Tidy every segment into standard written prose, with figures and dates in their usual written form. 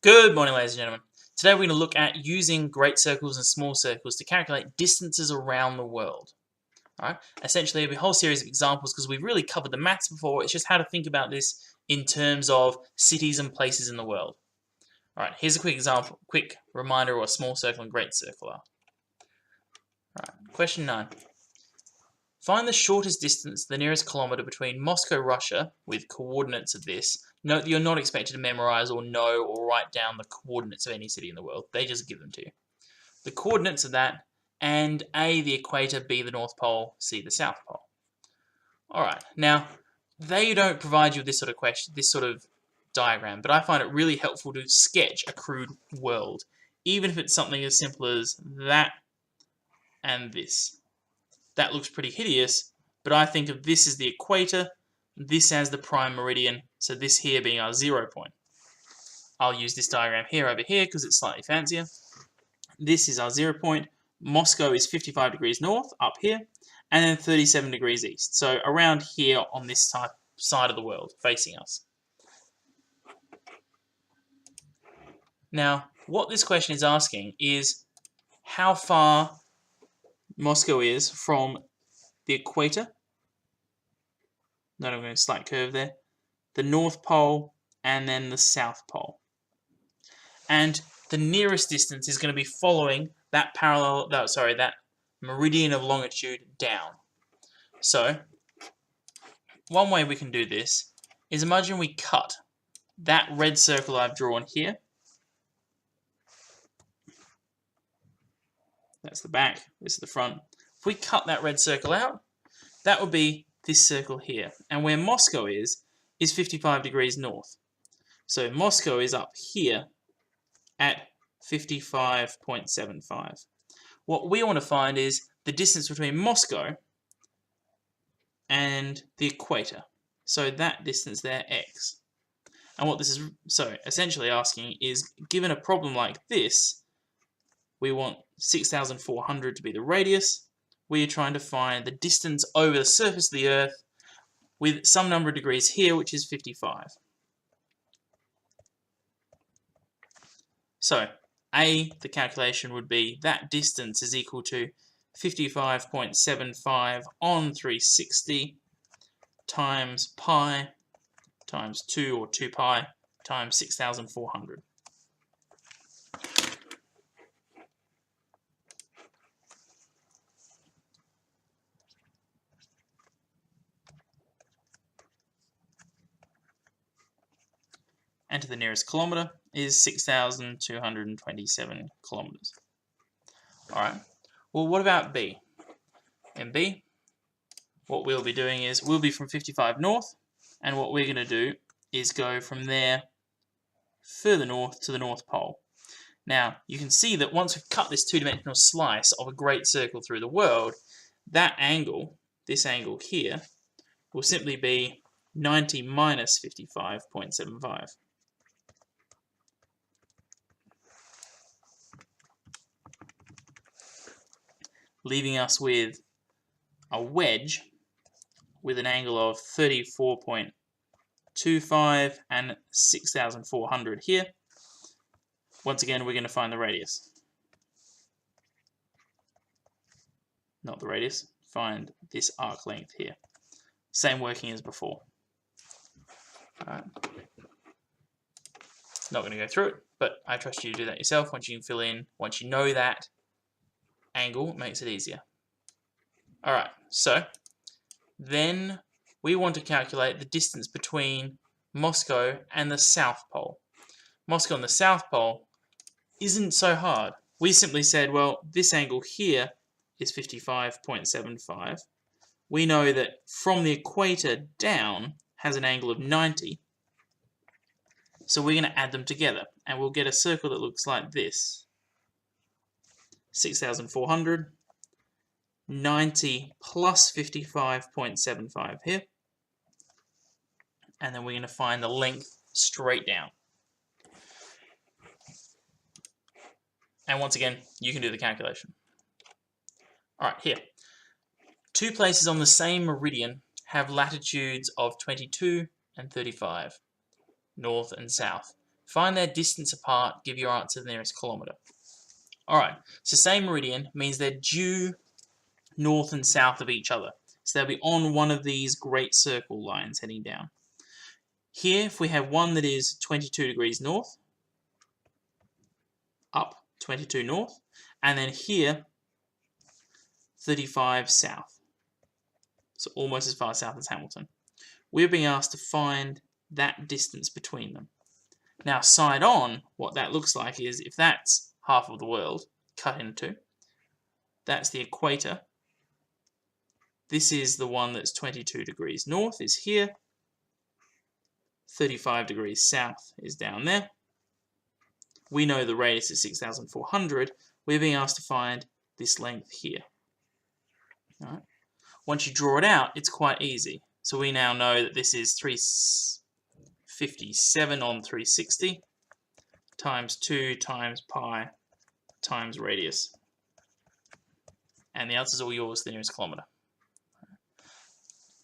Good morning, ladies and gentlemen. Today we're going to look at using great circles and small circles to calculate distances around the world. Alright, essentially it'll be a whole series of examples because we've really covered the maths before. It's just how to think about this in terms of cities and places in the world. Alright, here's a quick example, quick reminder of what a small circle and great circle are. Alright, question 9. Find the shortest distance, the nearest kilometre between Moscow, Russia, with coordinates of this. Note that you're not expected to memorize or know or write down the coordinates of any city in the world. They just give them to you. The coordinates of that, and A, the equator, B, the North Pole, C, the South Pole. Alright, now, they don't provide you with this sort of question, this sort of diagram, but I find it really helpful to sketch a crude world, even if it's something as simple as that and this. That looks pretty hideous, but I think of this as the equator, this as the prime meridian, so this here being our 0 point. I'll use this diagram here over here because it's slightly fancier. This is our 0 point. Moscow is 55 degrees north, up here, and then 37 degrees east. So around here on this side of the world, facing us. Now, what this question is asking is how far Moscow is from the equator. Note I'm going to slight curve there. The North Pole and then the South Pole. And the nearest distance is going to be following that that meridian of longitude down. So one way we can do this is imagine we cut that red circle I've drawn here. That's the back, this is the front. If we cut that red circle out, that would be this circle here. And where Moscow is 55 degrees north. So Moscow is up here at 55.75. What we want to find is the distance between Moscow and the equator. So that distance there, x. And what this is essentially asking is, given a problem like this, we want 6,400 to be the radius. We are trying to find the distance over the surface of the Earth with some number of degrees here, which is 55. So, A, the calculation would be that distance is equal to 55.75 on 360 times pi times 2 or 2 pi times 6,400. And to the nearest kilometre is 6,227 kilometres. Alright, well what about B? In B, what we'll be doing is, we'll be from 55 north, and what we're going to do is go from there further north to the North Pole. Now, you can see that once we've cut this two-dimensional slice of a great circle through the world, that angle, this angle here, will simply be 90 minus 55.75. Leaving us with a wedge with an angle of 34.25 and 6,400 here. Once again, we're going to find the radius. Not the radius, find this arc length here. Same working as before. Alright. Not going to go through it, but I trust you to do that yourself. Once you can fill in, once you know that angle, it makes it easier. Alright, so then we want to calculate the distance between Moscow and the South Pole. Moscow and the South Pole isn't so hard. We simply said, well, this angle here is 55.75. We know that from the equator down has an angle of 90. So we're going to add them together, and we'll get a circle that looks like this. 6,400, 90 plus 55.75 here, and then we're going to find the length straight down. And once again, you can do the calculation. Alright, here. Two places on the same meridian have latitudes of 22 and 35, north and south. Find their distance apart, give your answer the nearest kilometre. Alright, so same meridian means they're due north and south of each other. So they'll be on one of these great circle lines heading down. Here, if we have one that is 22 degrees north, up 22 north, and then here 35 south, so almost as far south as Hamilton. We're being asked to find that distance between them. Now side on, what that looks like is, if that's half of the world cut into, that's the equator. This is the one that's 22 degrees north, is here. 35 degrees south is down there. We know the radius is 6,400. We're being asked to find this length here. All right. Once you draw it out, it's quite easy. So we now know that this is 357 on 360 times 2 times pi times radius. And the answer is all yours, the nearest kilometre.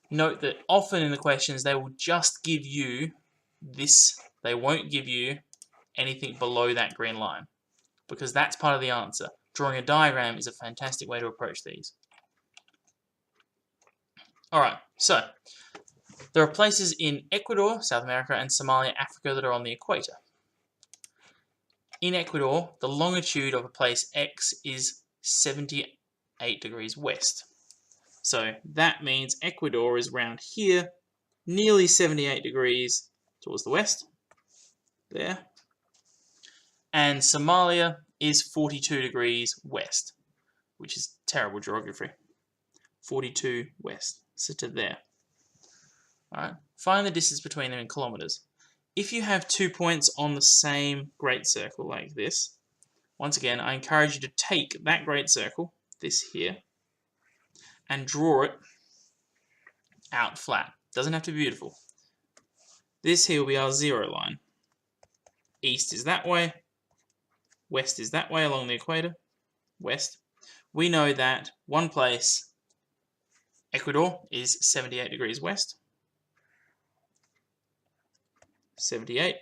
Note that often in the questions they will just give you this. They won't give you anything below that green line, because that's part of the answer. Drawing a diagram is a fantastic way to approach these. Alright, so there are places in Ecuador, South America, and Somalia, Africa that are on the equator. In Ecuador, the longitude of a place X is 78 degrees west. So that means Ecuador is round here, nearly 78 degrees towards the west, there. And Somalia is 42 degrees west, which is terrible geography. 42 west, so to there. Alright, find the distance between them in kilometres. If you have 2 points on the same great circle like this, once again, I encourage you to take that great circle, this here, and draw it out flat. Doesn't have to be beautiful. This here will be our 0 line. East is that way, west is that way along the equator, west. We know that one place, Ecuador, is 78 degrees west, 78,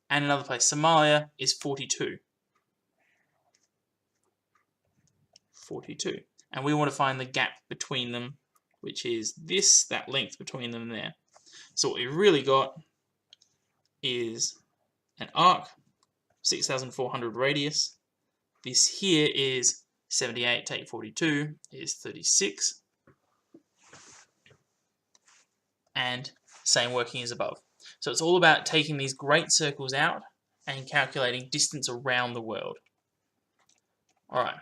and another place, Somalia, is 42. 42. And we want to find the gap between them, which is this, that length between them there. So what we've really got is an arc, 6,400 radius. This here is 78, take 42, is 36. And same working as above. So it's all about taking these great circles out and calculating distance around the world. Alright.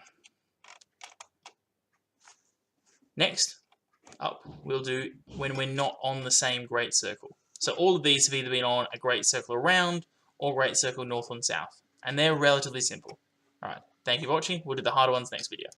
Next up, we'll do when we're not on the same great circle. So all of these have either been on a great circle around or great circle north and south. And they're relatively simple. Alright, thank you for watching. We'll do the harder ones next video.